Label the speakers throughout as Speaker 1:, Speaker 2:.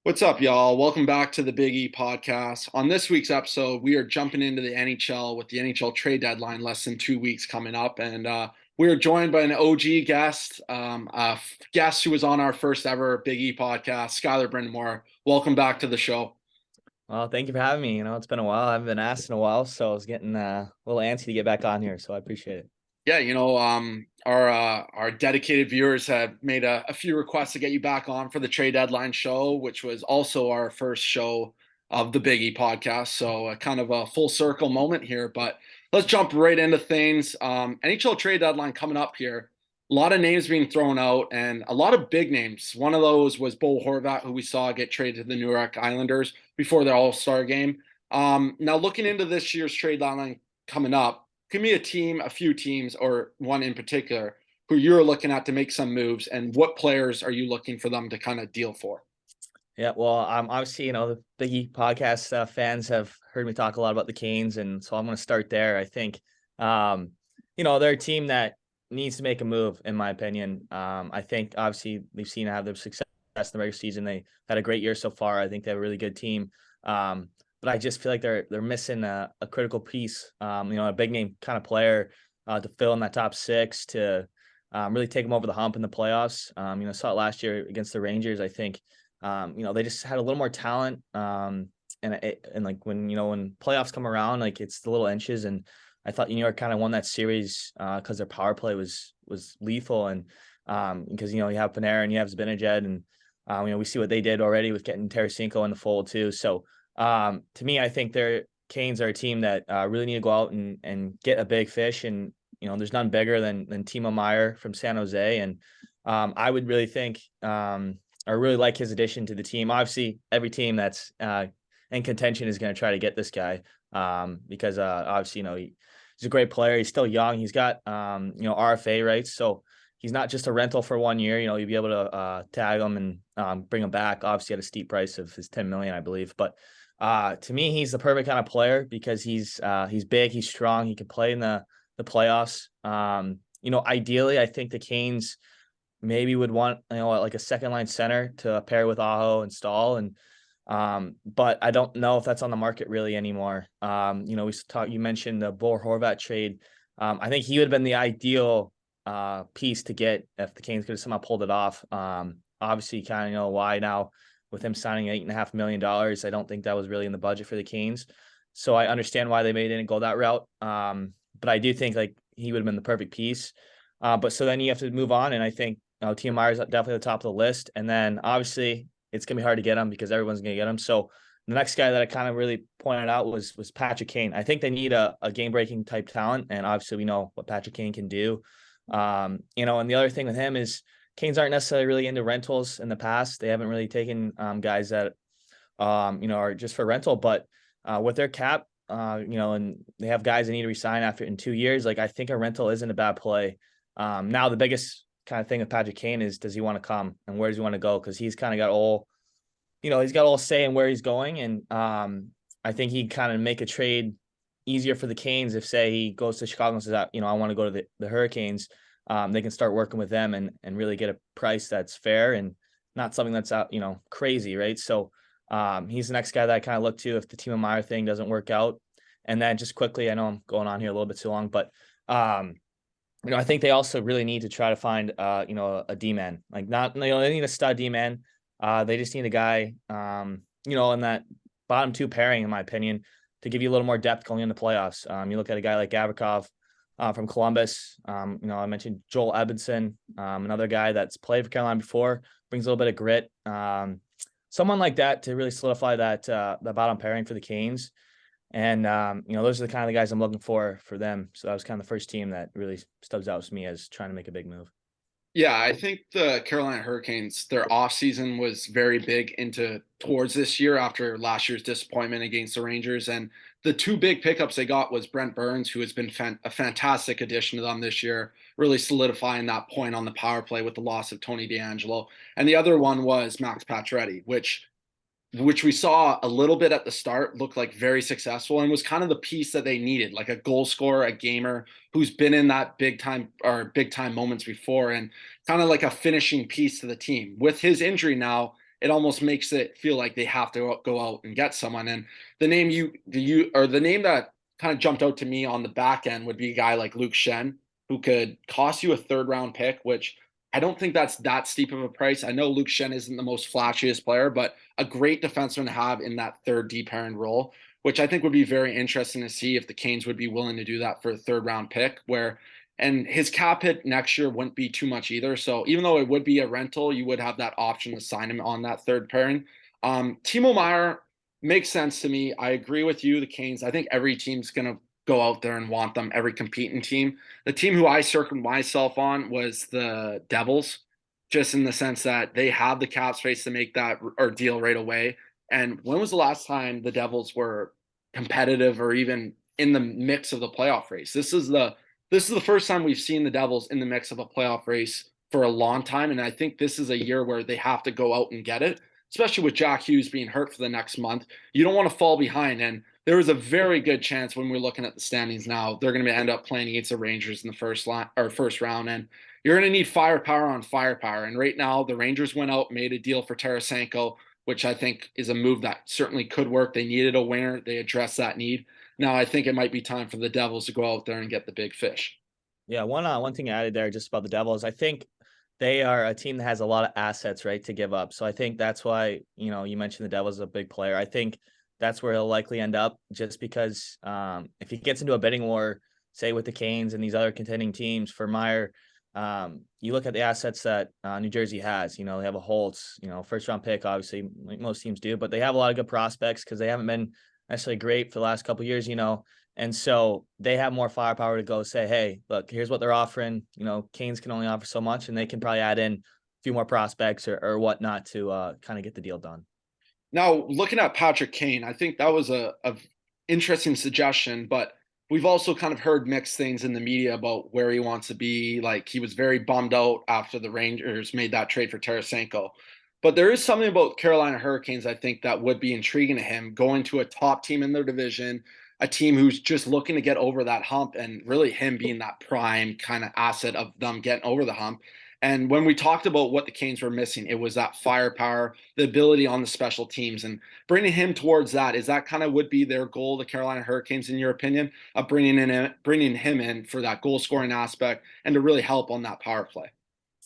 Speaker 1: What's up, y'all? Welcome back to the Big E podcast. On this week's episode, we are jumping into the NHL with the NHL trade deadline less than 2 weeks coming up. And we are joined by an OG guest, guest who was on our first ever Big E podcast, Skylar Brindamour. Welcome back to the show.
Speaker 2: Well, thank you for having me. It's been a while. I haven't been asked in a while, so I was getting a little antsy to get back on here. So I appreciate it.
Speaker 1: Yeah, our dedicated viewers have made a few requests to get you back on for the trade deadline show, which was also our first show of the Big E podcast. So kind of a full circle moment here, but let's jump right into things. NHL trade deadline coming up here. A lot of names being thrown out and a lot of big names. One of those was Bo Horvat, who we saw get traded to the New York Islanders before their All-Star game. Now looking into this year's trade deadline coming up, give me a few teams, or one in particular, who you're looking at to make some moves, and what players are you looking for them to kind of deal for?
Speaker 2: Yeah, well, obviously, the Biggie podcast fans have heard me talk a lot about the Canes, and so I'm going to start there. I think, they're a team that needs to make a move, in my opinion. I think, obviously, they've seen have their success in the regular season. They had a great year so far. I think they have a really good team. But I just feel like they're missing a critical piece, a big name kind of player to fill in that top six to really take them over the hump in the playoffs. Saw it last year against the Rangers. I think, they just had a little more talent. And like when playoffs come around, like it's the little inches. And I thought New York kind of won that series because their power play was lethal. And because, you have Panarin and you have Zibanejad, and, we see what they did already with getting Tarasenko in the fold too. So, to me, I think their Canes are a team that really need to go out and get a big fish. And, there's none bigger than Timo Meier from San Jose. And I would really think I really like his addition to the team. Obviously, every team that's in contention is going to try to get this guy because obviously, he's a great player. He's still young. He's got, RFA rights. So he's not just a rental for 1 year. You'll be able to tag him and bring him back, obviously at a steep price of his $10 million, I believe. But to me, he's the perfect kind of player because he's big, he's strong, he can play in the playoffs. Ideally, I think the Canes maybe would want like a second line center to pair with Aho and Stahl, and but I don't know if that's on the market really anymore. You mentioned the Bo Horvat trade. I think he would have been the ideal piece to get if the Canes could have somehow pulled it off. Obviously, kind of know why now. With him signing $8.5 million, I don't think that was really in the budget for the Canes. So I understand why they didn't go that route. But I do think like he would have been the perfect piece. But so then you have to move on. And I think Timo Meier's definitely at the top of the list. And then obviously it's going to be hard to get him because everyone's going to get him. So the next guy that I kind of really pointed out was Patrick Kane. I think they need a game-breaking type talent. And obviously we know what Patrick Kane can do. And the other thing with him is Canes aren't necessarily really into rentals in the past. They haven't really taken guys that, are just for rental. But with their cap, and they have guys that need to resign after in 2 years. Like I think a rental isn't a bad play. Now the biggest kind of thing with Patrick Kane is, does he want to come and where does he want to go? Because he's kind of got he's got all say in where he's going, and I think he kind of make a trade easier for the Canes if, say, he goes to Chicago and says, I want to go to the Hurricanes. They can start working with them and really get a price that's fair and not something that's out, crazy, right? So he's the next guy that I kind of look to if the Timo Meier thing doesn't work out. And then just quickly, I know I'm going on here a little bit too long, but I think they also really need to try to find a D-man. Like they need a stud D-man. They just need a guy, in that bottom two pairing, in my opinion, to give you a little more depth going in the playoffs. You look at a guy like Gavrikov from Columbus. I mentioned Joel Edmondson, another guy that's played for Carolina before, brings a little bit of grit. Someone like that to really solidify that bottom pairing for the Canes. And, those are the kind of the guys I'm looking for them. So that was kind of the first team that really stubs out to me as trying to make a big move.
Speaker 1: Yeah, I think the Carolina Hurricanes, their offseason was very big towards this year after last year's disappointment against the Rangers. And the two big pickups they got was Brent Burns, who has been a fantastic addition to them this year, really solidifying that point on the power play with the loss of Tony DeAngelo. And the other one was Max Pacioretty, which we saw a little bit at the start, looked like very successful and was kind of the piece that they needed, like a goal scorer, a gamer who's been in that big time moments before, and kind of like a finishing piece to the team. With his injury now, it almost makes it feel like they have to go out and get someone. And the name that kind of jumped out to me on the back end would be a guy like Luke Shen, who could cost you a third round pick, which I don't think that's that steep of a price. I know Luke Shen isn't the most flashiest player, but a great defenseman to have in that third deep pairing role, which I think would be very interesting to see if the Canes would be willing to do that for a third round pick. And his cap hit next year wouldn't be too much either. So even though it would be a rental, you would have that option to sign him on that third pairing. Timo Meier makes sense to me. I agree with you, the Canes. I think every team's going to go out there and want them, every competing team. The team who I circled myself on was the Devils, just in the sense that they have the cap space to make that or deal right away. And when was the last time the Devils were competitive or even in the mix of the playoff race? This is the first time we've seen the Devils in the mix of a playoff race for a long time. And I think this is a year where they have to go out and get it, especially with Jack Hughes being hurt for the next month. You don't want to fall behind. And there is a very good chance when we're looking at the standings now, they're going to end up playing against the Rangers in the first round. And you're going to need firepower on firepower. And right now, the Rangers went out, made a deal for Tarasenko, which I think is a move that certainly could work. They needed a winger. They addressed that need. Now I think it might be time for the Devils to go out there and get the big fish.
Speaker 2: Yeah, one thing added there just about the Devils. I think they are a team that has a lot of assets, right, to give up. So I think that's why, you mentioned the Devils is a big player. I think that's where he'll likely end up just because if he gets into a bidding war, say with the Canes and these other contending teams for Meyer, you look at the assets that New Jersey has. They have a Holtz, first round pick, obviously, like most teams do, but they have a lot of good prospects because they haven't been necessarily great for the last couple of years, and so they have more firepower to go say, hey, look, here's what they're offering. Canes can only offer so much, and they can probably add in a few more prospects or whatnot to kind of get the deal done.
Speaker 1: Now, looking at Patrick Kane, I think that was a interesting suggestion, but we've also kind of heard mixed things in the media about where he wants to be. Like he was very bummed out after the Rangers made that trade for Tarasenko. But there is something about Carolina Hurricanes, I think, that would be intriguing to him, going to a top team in their division, a team who's just looking to get over that hump, and really him being that prime kind of asset of them getting over the hump. And when we talked about what the Canes were missing, it was that firepower, the ability on the special teams, and bringing him towards that. Is that kind of would be their goal, the Carolina Hurricanes, in your opinion, of bringing him in for that goal scoring aspect and to really help on that power play?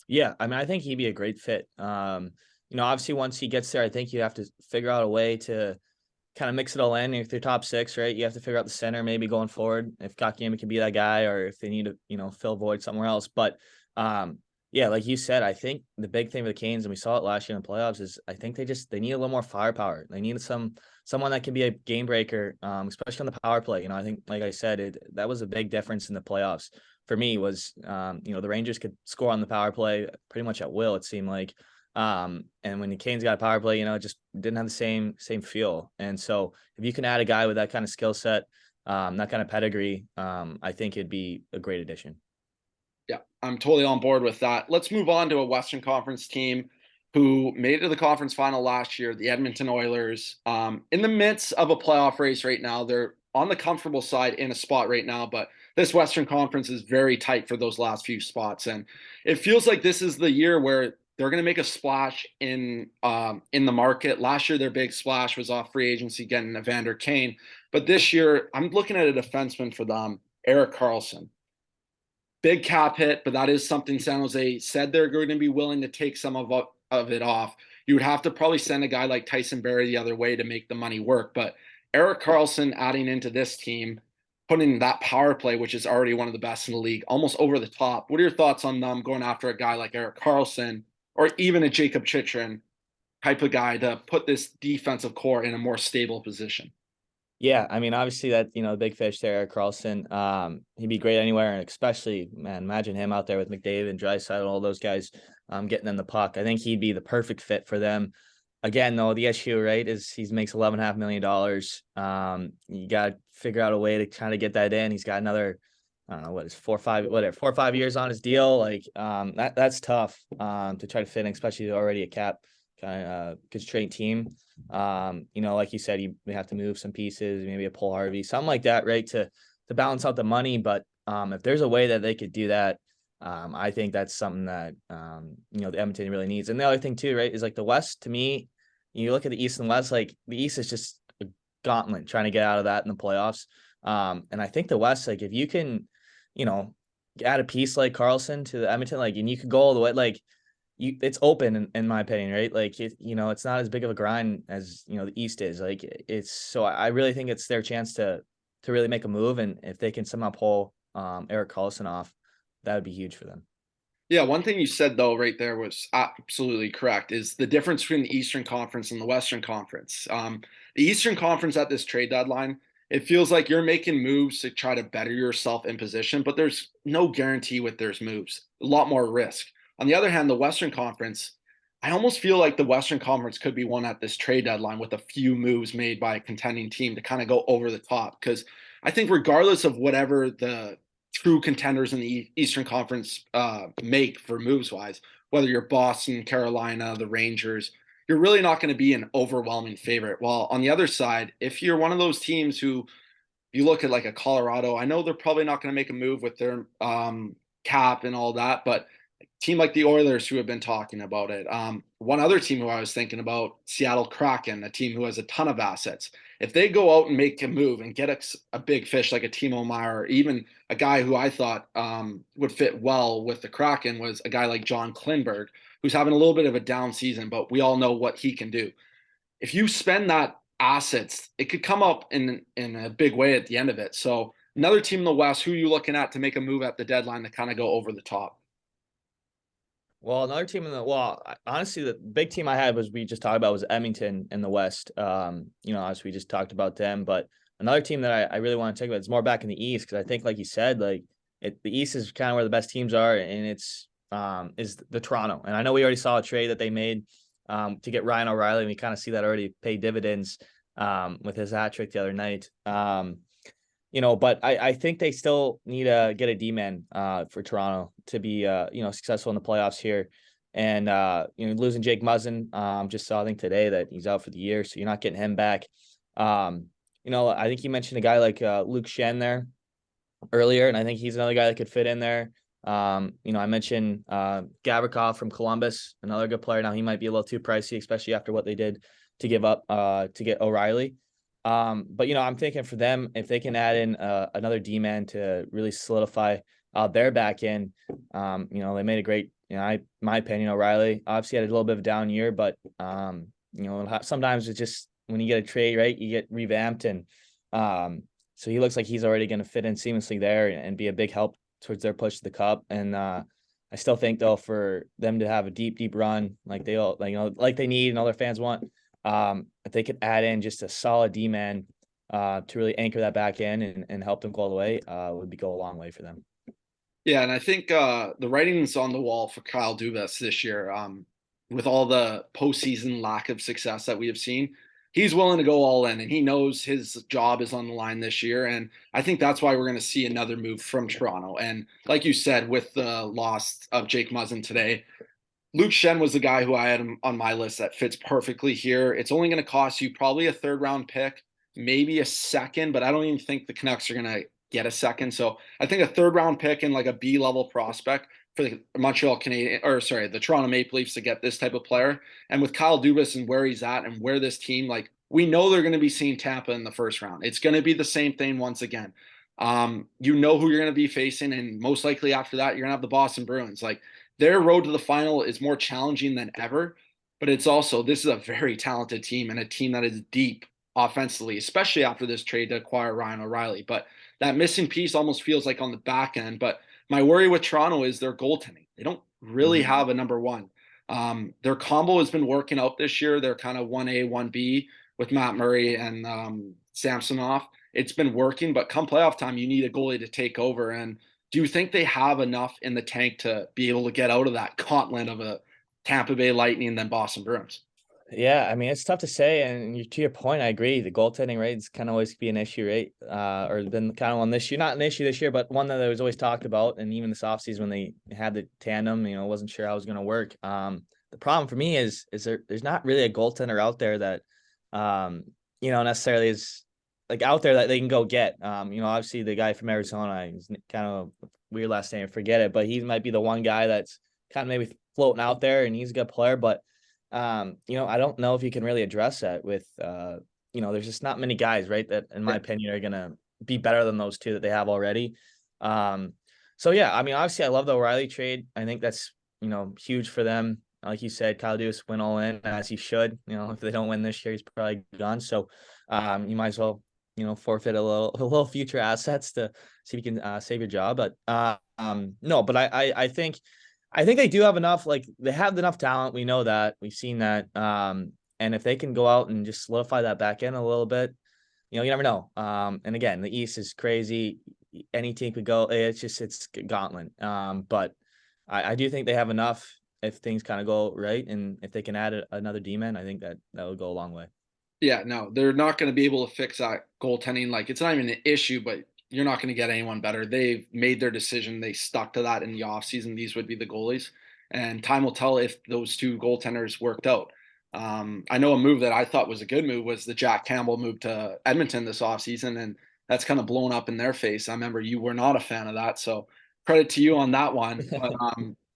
Speaker 2: Yeah, I mean, I think he'd be a great fit. Obviously, once he gets there, I think you have to figure out a way to kind of mix it all in. If they're top six, right, you have to figure out the center maybe going forward. If Kakiyama can be that guy, or if they need to, fill void somewhere else. But yeah, like you said, I think the big thing with the Canes, and we saw it last year in the playoffs, is I think they need a little more firepower. They need someone that can be a game breaker, especially on the power play. I think, like I said, that was a big difference in the playoffs for me. Was the Rangers could score on the power play pretty much at will. It seemed like. And when the Canes got a power play, it just didn't have the same feel. And so if you can add a guy with that kind of skill set, that kind of pedigree, I think it'd be a great addition.
Speaker 1: Yeah, I'm totally on board with that. Let's move on to a Western Conference team who made it to the conference final last year, the Edmonton Oilers. In the midst of a playoff race right now, they're on the comfortable side in a spot right now, but this Western Conference is very tight for those last few spots. And it feels like this is the year where they're going to make a splash in the market. Last year, their big splash was off free agency getting Evander Kane. But this year, I'm looking at a defenseman for them, Erik Karlsson. Big cap hit, but that is something San Jose said they're going to be willing to take some of it off. You would have to probably send a guy like Tyson Barrie the other way to make the money work. But Erik Karlsson adding into this team, putting that power play, which is already one of the best in the league, almost over the top. What are your thoughts on them going after a guy like Erik Karlsson or even a Jacob Chychrun type of guy to put this defensive core in a more stable position?
Speaker 2: Yeah, I mean, obviously that, the big fish there, Erik Karlsson, he'd be great anywhere, and especially, man, imagine him out there with McDavid and Draisaitl and all those guys, getting them the puck. I think he'd be the perfect fit for them. Again, though, the issue, right, is he makes $11.5 million. You got to figure out a way to kind of get that in. He's got another, I don't know, what is 4 or 5 years on his deal. Like, that's tough, to try to fit in, especially already a cap kind of constrained team. Like you said, you may have to move some pieces, maybe a Paul Harvey, something like that, right, to balance out the money. But if there's a way that they could do that, I think that's something that the Edmonton really needs. And the other thing too, right, is like the West. To me, you look at the East and West. Like the East is just a gauntlet trying to get out of that in the playoffs. And I think the West, like if you can, you know, add a piece like Carlson to the Edmonton, like, and you could go all the way, like it's open in my opinion, right? Like it's not as big of a grind as the East is. Like it's so I really think it's their chance to really make a move, and if they can somehow pull Eric Carlson off, that would be huge for them.
Speaker 1: Yeah, one thing you said though right there was absolutely correct is the difference between the Eastern Conference and the Western Conference. The Eastern Conference at this trade deadline, it feels like you're making moves to try to better yourself in position, but there's no guarantee with those moves. A lot more risk. On the other hand, the Western Conference, I almost feel like the Western Conference could be one at this trade deadline with a few moves made by a contending team to kind of go over the top. Because I think regardless of whatever the true contenders in the Eastern Conference make for moves wise, whether you're Boston, Carolina, the Rangers, you're really not going to be an overwhelming favorite. While on the other side, if you're one of those teams who you look at like a Colorado, I know they're probably not going to make a move with their cap and all that, but a team like the Oilers who have been talking about it. One other team who I was thinking about, Seattle Kraken, a team who has a ton of assets. If they go out and make a move and get a big fish like a Timo Meier, or even a guy who I thought would fit well with the Kraken was a guy like John Klingberg, who's having a little bit of a down season, but we all know what he can do. If you spend that assets, it could come up in a big way at the end of it. So another team in the West, who are you looking at to make a move at the deadline to kind of go over the top?
Speaker 2: Well, another team in the honestly, the big team I had was we just talked about was Edmonton in the West. As we just talked about them, but another team that I really want to talk about is more back in the East because I think, like you said, the East is kind of where the best teams are, and it's is the Toronto. And I know we already saw a trade that they made to get Ryan O'Reilly, and we kind of see that already pay dividends with his hat trick the other night. But I think they still need to get a D-man for Toronto to be successful in the playoffs here. And losing Jake Muzzin, just saw I think today that he's out for the year, so you're not getting him back. I think you mentioned a guy like Luke Shen there earlier, and I think he's another guy that could fit in there. I mentioned Gavrikov from Columbus, another good player. Now he might be a little too pricey, especially after what they did to give up to get O'Reilly. But I'm thinking for them, if they can add in another D-man to really solidify their back end, they made a great, my opinion, O'Reilly obviously had a little bit of a down year, but sometimes it's just when you get a trade, right, you get revamped, and so he looks like he's already going to fit in seamlessly there and be a big help towards their push to the cup. And I still think though, for them to have a deep run like they all like they need and all their fans want, if they could add in just a solid D-man to really anchor that back end and help them go all the way, would go a long way for them.
Speaker 1: Yeah, and I think the writing's on the wall for Kyle Dubas this year. With all the postseason lack of success that we have seen, he's willing to go all in, and he knows his job is on the line this year. And I think that's why we're going to see another move from Toronto. And like you said, with the loss of Jake Muzzin today, Luke Shen was the guy who I had on my list that fits perfectly here. It's only going to cost you probably a third round pick, maybe a second, but I don't even think the Canucks are going to get a second. So I think a third round pick and like a B level prospect for the the Toronto Maple Leafs to get this type of player. And with Kyle Dubas and where he's at and where this team, like we know they're going to be seeing Tampa in the first round. It's going to be the same thing once again. You know who you're going to be facing, and most likely after that, you're going to have the Boston Bruins. Like their road to the final is more challenging than ever, but it's also, this is a very talented team and a team that is deep offensively, especially after this trade to acquire Ryan O'Reilly. But that missing piece almost feels like on the back end. But my worry with Toronto is their goaltending. They don't really have a number one. Their combo has been working out this year. They're kind of 1A, 1B with Matt Murray and Samsonov. It's been working, but come playoff time, you need a goalie to take over. And do you think they have enough in the tank to be able to get out of that gauntlet of a Tampa Bay Lightning and then Boston Bruins?
Speaker 2: Yeah, I mean, it's tough to say, and to your point, I agree. The goaltending rates kind of always be an issue, right? Or been kind of on this year, not an issue this year, but one that was always talked about. And even this offseason when they had the tandem, wasn't sure how it was going to work. The problem for me is there's not really a goaltender out there that, necessarily is like out there that they can go get. Obviously the guy from Arizona is kind of weird last name, forget it, but he might be the one guy that's kind of maybe floating out there, and he's a good player. But I don't know if you can really address that with there's just not many guys, right, that in my opinion are gonna be better than those two that they have already. So yeah, I mean, obviously I love the O'Reilly trade. I think that's huge for them. Like you said, Kyle Dubas went all in as he should. If they don't win this year, he's probably gone. So you might as well forfeit a little future assets to see if you can save your job. But no, but I think they do have enough. Like, they have enough talent. We know that. We've seen that. And if they can go out and just solidify that back end a little bit, you never know. And again, the East is crazy. Any team could go. It's gauntlet. But I do think they have enough if things kind of go right, and if they can add another D-man, I think that would go a long way.
Speaker 1: Yeah, no, they're not going to be able to fix that goaltending. Like, it's not even an issue, but you're not going to get anyone better. They've made their decision. They stuck to that in the offseason. These would be the goalies. And time will tell if those two goaltenders worked out. I know a move that I thought was a good move was the Jack Campbell move to Edmonton this offseason, and that's kind of blown up in their face. I remember you were not a fan of that. So credit to you on that one. But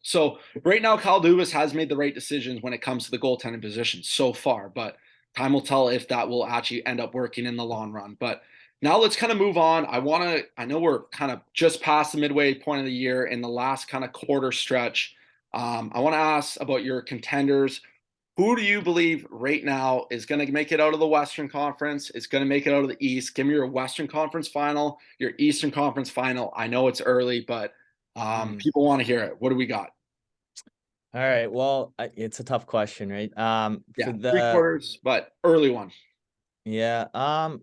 Speaker 1: so right now, Kyle Dubas has made the right decisions when it comes to the goaltending position so far. But time will tell if that will actually end up working in the long run. But now let's kind of move on. I know we're kind of just past the midway point of the year in the last kind of quarter stretch. I want to ask about your contenders. Who do you believe right now is going to make it out of the Western Conference? Is going to make it out of the East? Give me your Western Conference final, your Eastern Conference final. I know it's early, but people want to hear it. What do we got?
Speaker 2: All right. Well, it's a tough question, right?
Speaker 1: Yeah,
Speaker 2: For
Speaker 1: three
Speaker 2: the
Speaker 1: quarters, but early one.
Speaker 2: Yeah.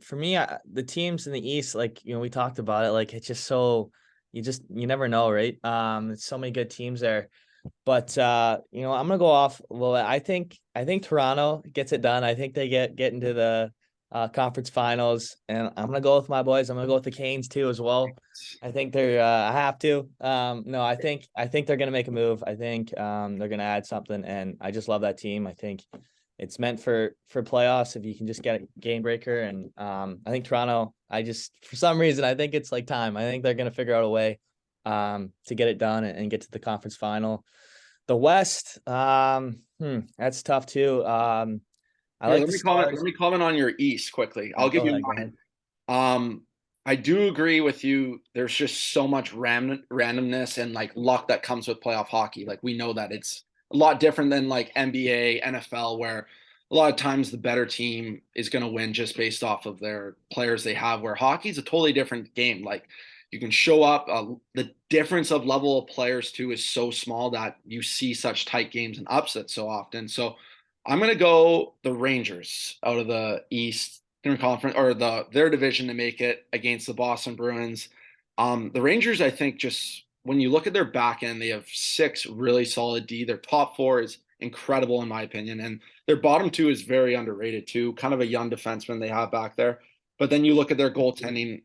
Speaker 2: For me, the teams in the East, like, we talked about it, like, it's just so you never know, right? It's so many good teams there. But I'm gonna go off. Well, I think Toronto gets it done. I think they get into the conference finals, and I'm gonna go with my boys. I'm gonna go with the Canes too as well. I think they're I have to. No, I think they're gonna make a move. I think they're gonna add something, and I just love that team. I think it's meant for playoffs if you can just get a game breaker. And I think Toronto, for some reason, I think it's like time. I think they're gonna figure out a way to get it done and get to the conference final. The West, that's tough too. I
Speaker 1: Here,
Speaker 2: like
Speaker 1: let
Speaker 2: the
Speaker 1: me comment. Let
Speaker 2: Stars.
Speaker 1: me comment on your East quickly. I'll give
Speaker 2: Go
Speaker 1: you
Speaker 2: ahead, go
Speaker 1: mine.
Speaker 2: ahead.
Speaker 1: I do agree with you. There's just so much randomness and like luck that comes with playoff hockey. Like, we know that it's a lot different than like NBA, NFL, where a lot of times the better team is going to win just based off of their players they have. Where hockey's a totally different game. Like, you can show up. The difference of level of players too is so small that you see such tight games and upsets so often. So I'm going to go the Rangers out of the East Conference, or their division, to make it against the Boston Bruins. The Rangers, I think, just when you look at their back end, they have six really solid D. Their top four is incredible in my opinion, and their bottom two is very underrated too. Kind of a young defenseman they have back there. But then you look at their goaltending,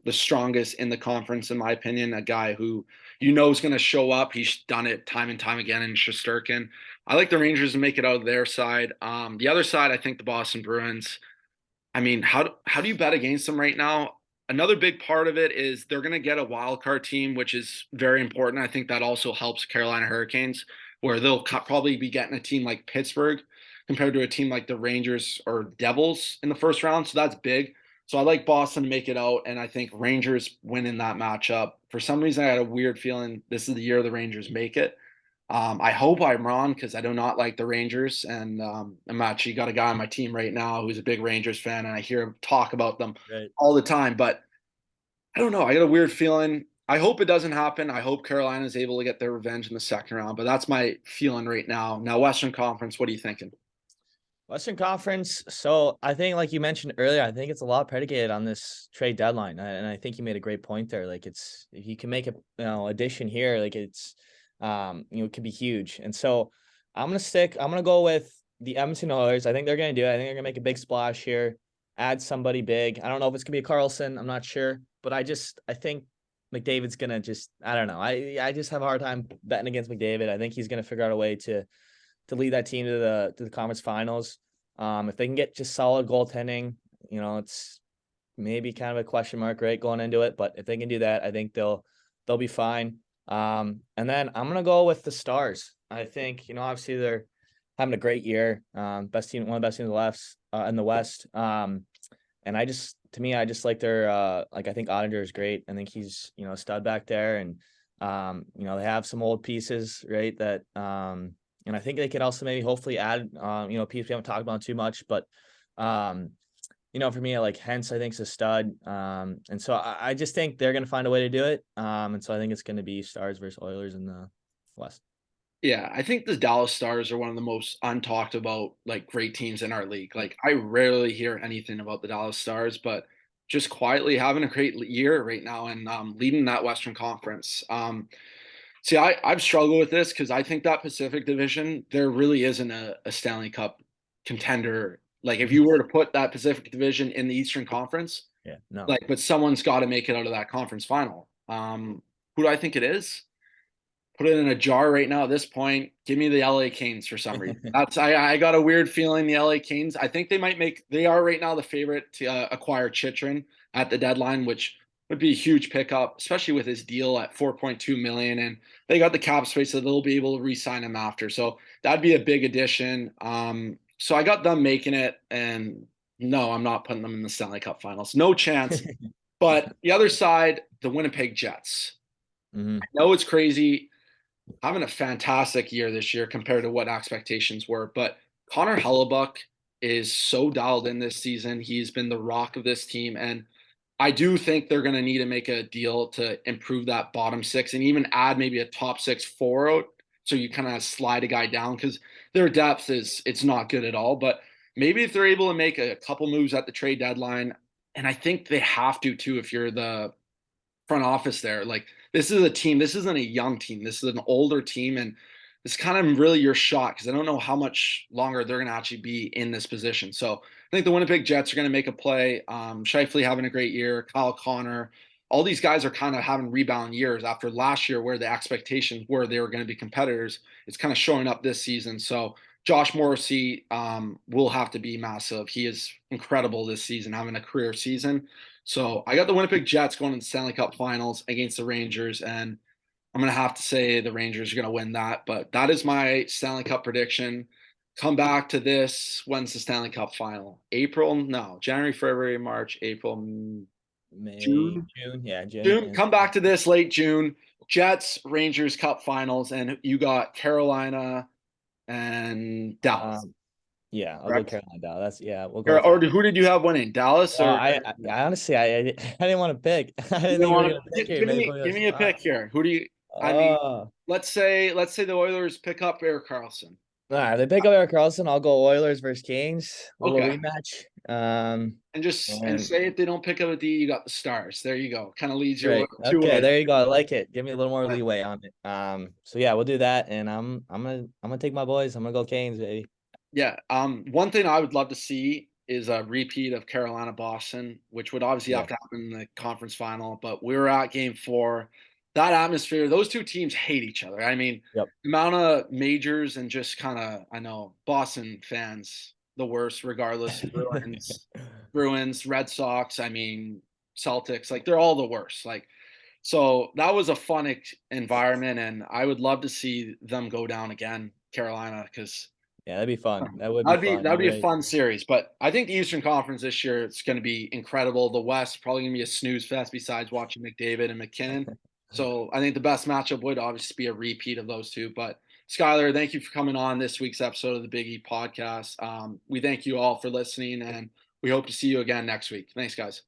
Speaker 1: the strongest in the conference in my opinion, a guy who is going to show up. He's done it time and time again in Shesterkin. I like the Rangers to make it out of their side. The other side, I think the Boston Bruins. I mean, how do you bet against them right now? Another big part of it is they're going to get a wild card team, which is very important. I think that also helps Carolina Hurricanes, where they'll probably be getting a team like Pittsburgh compared to a team like the Rangers or Devils in the first round. So that's big. So I like Boston to make it out, and I think Rangers win in that matchup. For some reason, I had a weird feeling this is the year the Rangers make it. I hope I'm wrong because I do not like the Rangers, and I'm actually got a guy on my team right now who's a big Rangers fan, and I hear him talk about them
Speaker 2: Right.
Speaker 1: all the time. But I don't know. I got a weird feeling. I hope it doesn't happen. I hope Carolina is able to get their revenge in the second round, but that's my feeling right now. Now, Western Conference, what are you thinking?
Speaker 2: Western Conference. So I think, like you mentioned earlier, I think it's a lot predicated on this trade deadline, and I think you made a great point there. Like, it's if you can make a addition here, like, it's it could be huge. And so I'm gonna go with the Edmonton Oilers. I think they're gonna do it. I think they're gonna make a big splash here, add somebody big. I don't know if it's gonna be a Carlson. I'm not sure, but I think McDavid's gonna just, I don't know. I just have a hard time betting against McDavid. I think he's gonna figure out a way to lead that team to the conference finals. If they can get just solid goaltending, it's maybe kind of a question mark, right, going into it. But if they can do that, I think they'll they'll be fine. And then I'm gonna go with the Stars. I think, obviously they're having a great year. Best team, one of the best teams in the West. And to me, I just like their like I think Ottinger is great. I think he's a stud back there, and they have some old pieces, right? That and I think they could also maybe hopefully add pieces we haven't talked about too much, but um, for me, like Hence, I think is a stud. And so I just think they're gonna find a way to do it. And so I think it's gonna be Stars versus Oilers in the West.
Speaker 1: Yeah, I think the Dallas Stars are one of the most untalked about like great teams in our league. Like I rarely hear anything about the Dallas Stars, but just quietly having a great year right now and leading that Western Conference. See, I've struggled with this because I think that Pacific Division there really isn't a Stanley Cup contender. Like if you were to put that Pacific Division in the Eastern Conference,
Speaker 2: Yeah, no.
Speaker 1: like but someone's got to make it out of that conference final. Who do I think it is? Put it in a jar right now at this point. Give me the LA Canes for some reason. I got a weird feeling the LA Canes. I think they are right now the favorite to acquire Chitrin at the deadline, which would be a huge pickup, especially with his deal at 4.2 million. And they got the cap space that they'll be able to re-sign him after. So that'd be a big addition. So I got them making it, and no, I'm not putting them in the Stanley Cup Finals. No chance. But the other side, the Winnipeg Jets.
Speaker 2: Hmm.
Speaker 1: I know it's crazy having a fantastic year this year compared to what expectations were. But Connor Hellebuck is so dialed in this season. He's been the rock of this team. And I do think they're going to need to make a deal to improve that bottom six and even add maybe a top six forward. So you kind of slide a guy down because their depth it's not good at all. But maybe if they're able to make a couple moves at the trade deadline, and I think they have to too if you're the front office there. Like this is a team. This isn't a young team. This is an older team, and it's kind of really your shot because I don't know how much longer they're going to actually be in this position. So I think the Winnipeg Jets are going to make a play. Shifley having a great year. Kyle Connor. All these guys are kind of having rebound years after last year, where the expectations were they were going to be competitors. It's kind of showing up this season. So Josh Morrissey will have to be massive. He is incredible this season, having a career season. So I got the Winnipeg Jets going to the Stanley Cup Finals against the Rangers, and I'm going to have to say the Rangers are going to win that. But that is my Stanley Cup prediction. Come back to this. When's the Stanley Cup Final? April? No, January, February, March, April,
Speaker 2: May,
Speaker 1: June.
Speaker 2: June, yeah, June.
Speaker 1: June. Come back to this late June. Jets, Rangers Cup Finals, and you got Carolina and Dallas.
Speaker 2: Um, yeah, I'll go
Speaker 1: Correct?
Speaker 2: Carolina Dallas. Yeah, we'll go
Speaker 1: Or,
Speaker 2: with
Speaker 1: or
Speaker 2: that.
Speaker 1: who did you have winning? Dallas or
Speaker 2: I honestly, I didn't want to pick. I
Speaker 1: you
Speaker 2: didn't
Speaker 1: don't
Speaker 2: think you were
Speaker 1: want
Speaker 2: gonna pick
Speaker 1: to
Speaker 2: here. Maybe put me on
Speaker 1: give
Speaker 2: the
Speaker 1: me a pick
Speaker 2: spot.
Speaker 1: here. Who do you? I mean,
Speaker 2: Oh,
Speaker 1: let's say the Oilers pick up Erik Karlsson.
Speaker 2: all right. They pick up Eric Carlson. I'll go Oilers versus Canes. A little
Speaker 1: Okay,
Speaker 2: rematch.
Speaker 1: and
Speaker 2: And
Speaker 1: say if they don't pick up a D, you got the Stars. There you go. Kind of leads your way
Speaker 2: great.
Speaker 1: two
Speaker 2: Okay,
Speaker 1: ways.
Speaker 2: there you go. I like it. Give me a little more leeway on it. So yeah, we'll do that. And I'm gonna take my boys. I'm gonna go Canes, baby.
Speaker 1: Yeah. One thing I would love to see is a repeat of Carolina Boston, which would obviously
Speaker 2: Yeah.
Speaker 1: have to happen in the conference final. But we were at game four. That atmosphere, those two teams hate each other. I mean,
Speaker 2: Yep.
Speaker 1: the amount of majors and just kind of, I know Boston fans, the worst, regardless. Bruins, Red Sox, I mean, Celtics, like they're all the worst. Like, so that was a fun environment. And I would love to see them go down again, Carolina, because
Speaker 2: Yeah, that'd be fun. That would be
Speaker 1: that'd
Speaker 2: fun.
Speaker 1: be
Speaker 2: You're
Speaker 1: a
Speaker 2: right.
Speaker 1: fun series. But I think the Eastern Conference this year it's going to be incredible. The West probably going to be a snooze fest besides watching McDavid and McKinnon. So I think the best matchup would obviously be a repeat of those two. But Skylar, thank you for coming on this week's episode of the Big E Podcast. We thank you all for listening, and we hope to see you again next week. Thanks, guys.